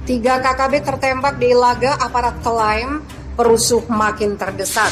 3 KKB tertembak di Ilaga, aparat klaim perusuh makin terdesak.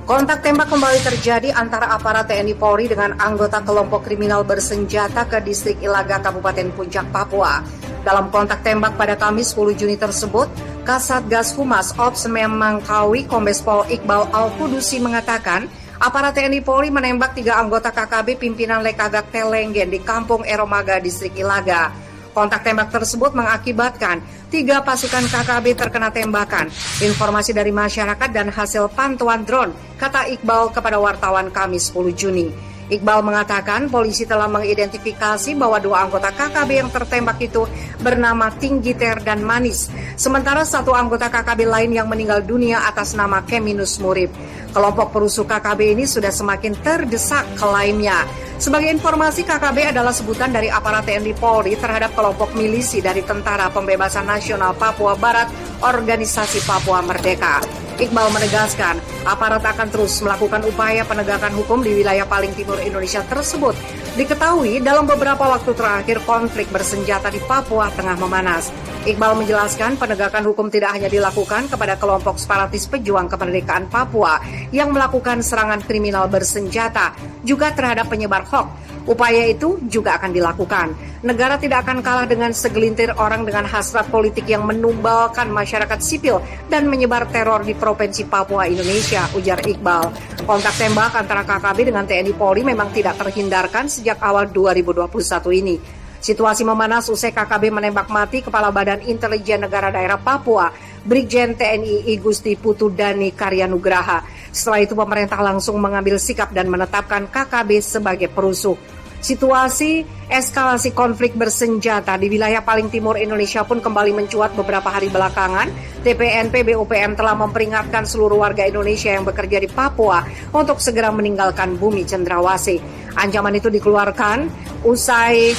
Kontak tembak kembali terjadi antara aparat TNI Polri dengan anggota kelompok kriminal bersenjata ke distrik Ilaga, Kabupaten Puncak, Papua. Dalam kontak tembak pada Kamis 10 Juni tersebut, Kasatgas Humas Ops Memangkawi Kombes Pol Iqbal Al-Kudusi mengatakan, aparat TNI Polri menembak 3 anggota KKB pimpinan Lekagak Telenggen di Kampung Eromaga, distrik Ilaga. Kontak tembak tersebut mengakibatkan 3 pasukan KKB terkena tembakan. Informasi dari masyarakat dan hasil pantauan drone, kata Iqbal kepada wartawan Kamis 10 Juni. Iqbal mengatakan polisi telah mengidentifikasi bahwa 2 anggota KKB yang tertembak itu bernama Tinggiter dan Manis. Sementara 1 anggota KKB lain yang meninggal dunia atas nama Keminus Murib. Kelompok perusuh KKB ini sudah semakin terdesak, klaimnya. Sebagai informasi, KKB adalah sebutan dari aparat TNI Polri terhadap kelompok milisi dari Tentara Pembebasan Nasional Papua Barat, Organisasi Papua Merdeka. Iqbal menegaskan, aparat akan terus melakukan upaya penegakan hukum di wilayah paling timur Indonesia tersebut. Diketahui dalam beberapa waktu terakhir konflik bersenjata di Papua tengah memanas. Iqbal menjelaskan penegakan hukum tidak hanya dilakukan kepada kelompok separatis pejuang kemerdekaan Papua yang melakukan serangan kriminal bersenjata, juga terhadap penyebar hoaks. Upaya itu juga akan dilakukan. Negara tidak akan kalah dengan segelintir orang dengan hasrat politik yang menumbalkan masyarakat sipil dan menyebar teror di Provinsi Papua, Indonesia, ujar Iqbal. Kontak tembak antara KKB dengan TNI Polri memang tidak terhindarkan sejak awal 2021 ini. Situasi memanas usai KKB menembak mati Kepala Badan Intelijen Negara Daerah Papua, Brigjen TNI I Gusti Putu Dani Karyanugraha. Setelah itu pemerintah langsung mengambil sikap dan menetapkan KKB sebagai perusuh. Situasi eskalasi konflik bersenjata di wilayah paling timur Indonesia pun kembali mencuat beberapa hari belakangan. TPNP BUPM telah memperingatkan seluruh warga Indonesia yang bekerja di Papua untuk segera meninggalkan bumi cendrawasih. Ancaman itu dikeluarkan usai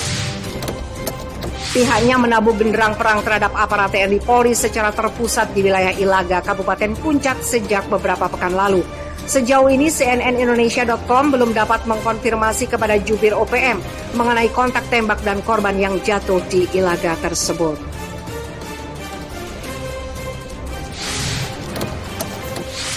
pihaknya menabuh genderang perang terhadap aparat TNI Polri secara terpusat di wilayah Ilaga, Kabupaten Puncak sejak beberapa pekan lalu. Sejauh ini cnnindonesia.com belum dapat mengkonfirmasi kepada jubir OPM mengenai kontak tembak dan korban yang jatuh di Ilaga tersebut.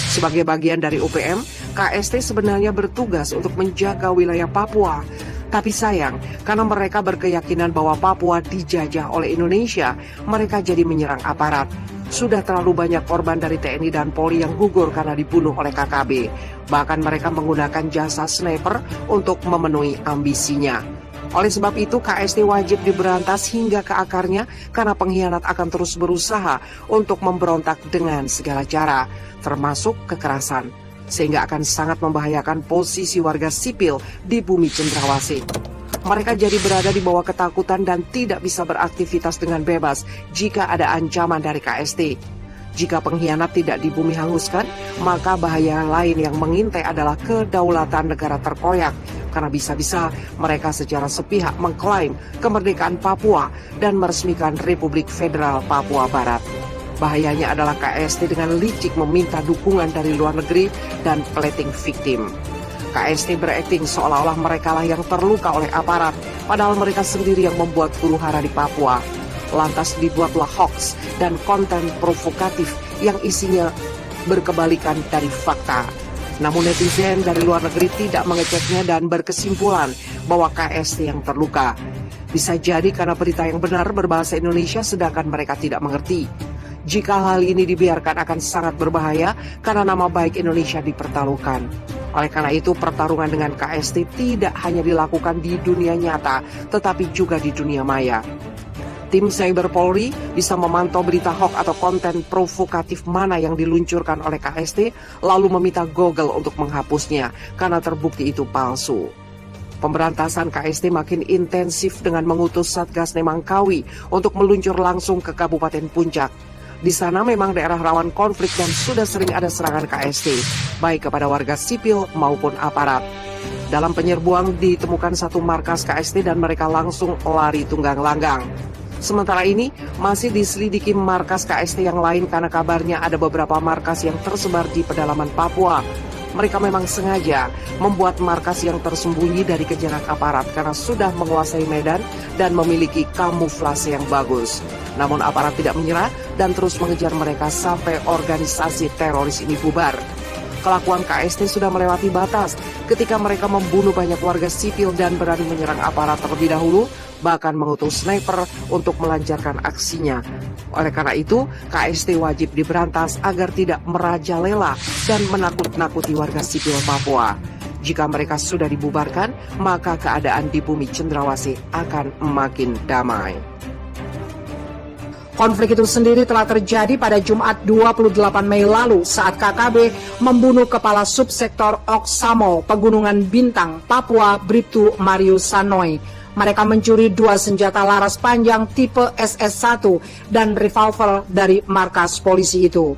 Sebagai bagian dari OPM, KST sebenarnya bertugas untuk menjaga wilayah Papua. Tapi sayang, karena mereka berkeyakinan bahwa Papua dijajah oleh Indonesia, mereka jadi menyerang aparat. Sudah terlalu banyak korban dari TNI dan Polri yang gugur karena dibunuh oleh KKB. Bahkan mereka menggunakan jasa sniper untuk memenuhi ambisinya. Oleh sebab itu, KST wajib diberantas hingga ke akarnya karena pengkhianat akan terus berusaha untuk memberontak dengan segala cara, termasuk kekerasan, sehingga akan sangat membahayakan posisi warga sipil di bumi cendrawasih. Mereka jadi berada di bawah ketakutan dan tidak bisa beraktivitas dengan bebas jika ada ancaman dari KST. Jika pengkhianat tidak di bumi hanguskan, maka bahaya lain yang mengintai adalah kedaulatan negara terkoyak, karena bisa-bisa mereka secara sepihak mengklaim kemerdekaan Papua dan meresmikan Republik Federal Papua Barat. Bahayanya adalah KST dengan licik meminta dukungan dari luar negeri dan plating victim. KST berakting seolah-olah merekalah yang terluka oleh aparat, padahal mereka sendiri yang membuat huru-hara di Papua. Lantas dibuatlah hoax dan konten provokatif yang isinya berkebalikan dari fakta. Namun netizen dari luar negeri tidak mengeceknya dan berkesimpulan bahwa KST yang terluka. Bisa jadi karena berita yang benar berbahasa Indonesia sedangkan mereka tidak mengerti. Jika hal ini dibiarkan akan sangat berbahaya karena nama baik Indonesia dipertaruhkan. Oleh karena itu, pertarungan dengan KST tidak hanya dilakukan di dunia nyata, tetapi juga di dunia maya. Tim Cyber Polri bisa memantau berita hoax atau konten provokatif mana yang diluncurkan oleh KST, lalu meminta Google untuk menghapusnya, karena terbukti itu palsu. Pemberantasan KST makin intensif dengan mengutus Satgas Memangkawi untuk meluncur langsung ke Kabupaten Puncak. Di sana memang daerah rawan konflik dan sudah sering ada serangan KST, baik kepada warga sipil maupun aparat. Dalam penyerbuan ditemukan 1 markas KST dan mereka langsung lari tunggang langgang. Sementara ini masih diselidiki markas KST yang lain karena kabarnya ada beberapa markas yang tersebar di pedalaman Papua. mereka memang sengaja membuat markas yang tersembunyi dari kejaran aparat karena sudah menguasai medan dan memiliki kamuflase yang bagus. Namun aparat tidak menyerah dan terus mengejar mereka sampai organisasi teroris ini bubar. Kelakuan KST sudah melewati batas ketika mereka membunuh banyak warga sipil dan berani menyerang aparat terlebih dahulu, bahkan mengutus sniper untuk melancarkan aksinya. Oleh karena itu, KST wajib diberantas agar tidak merajalela dan menakut-nakuti warga sipil Papua. Jika mereka sudah dibubarkan, maka keadaan di bumi Cendrawasih akan makin damai. Konflik itu sendiri telah terjadi pada Jumat 28 Mei lalu saat KKB membunuh Kepala Subsektor Oksamo, Pegunungan Bintang, Papua, Bribtu Marius Sanoy. Mereka mencuri 2 senjata laras panjang tipe SS-1 dan revolver dari markas polisi itu.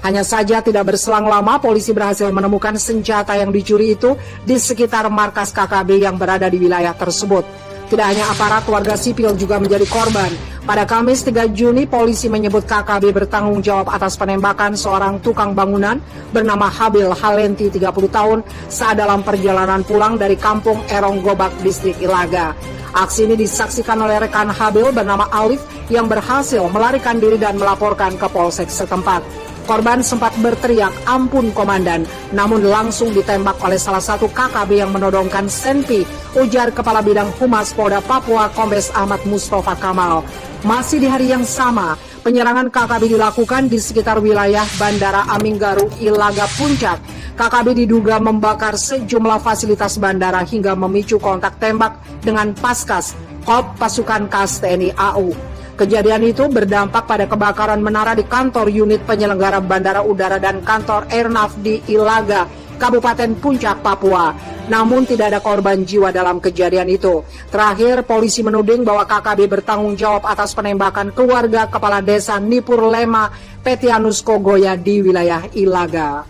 Hanya saja tidak berselang lama polisi berhasil menemukan senjata yang dicuri itu di sekitar markas KKB yang berada di wilayah tersebut. Tidak hanya aparat, warga sipil juga menjadi korban. Pada Kamis 3 Juni, polisi menyebut KKB bertanggung jawab atas penembakan seorang tukang bangunan bernama Habil Halenti 30 tahun saat dalam perjalanan pulang dari kampung Erong Gobak, distrik Ilaga. Aksi ini disaksikan oleh rekan Habil bernama Alif yang berhasil melarikan diri dan melaporkan ke polsek setempat. Korban sempat berteriak, "Ampun komandan," namun langsung ditembak oleh salah satu KKB yang menodongkan senpi, ujar Kepala Bidang Humas Polda Papua Kombes Ahmad Mustafa Kamal. Masih di hari yang sama, penyerangan KKB dilakukan di sekitar wilayah Bandara Aminggaru, Ilaga Puncak. KKB diduga membakar sejumlah fasilitas bandara hingga memicu kontak tembak dengan Paskas, Kop Pasukan Kas TNI AU. Kejadian itu berdampak pada kebakaran menara di kantor unit penyelenggara bandara udara dan kantor Airnav di Ilaga, Kabupaten Puncak, Papua. Namun tidak ada korban jiwa dalam kejadian itu. Terakhir, polisi menuding bahwa KKB bertanggung jawab atas penembakan keluarga Kepala Desa Nipur Lema Petianus Kogoya di wilayah Ilaga.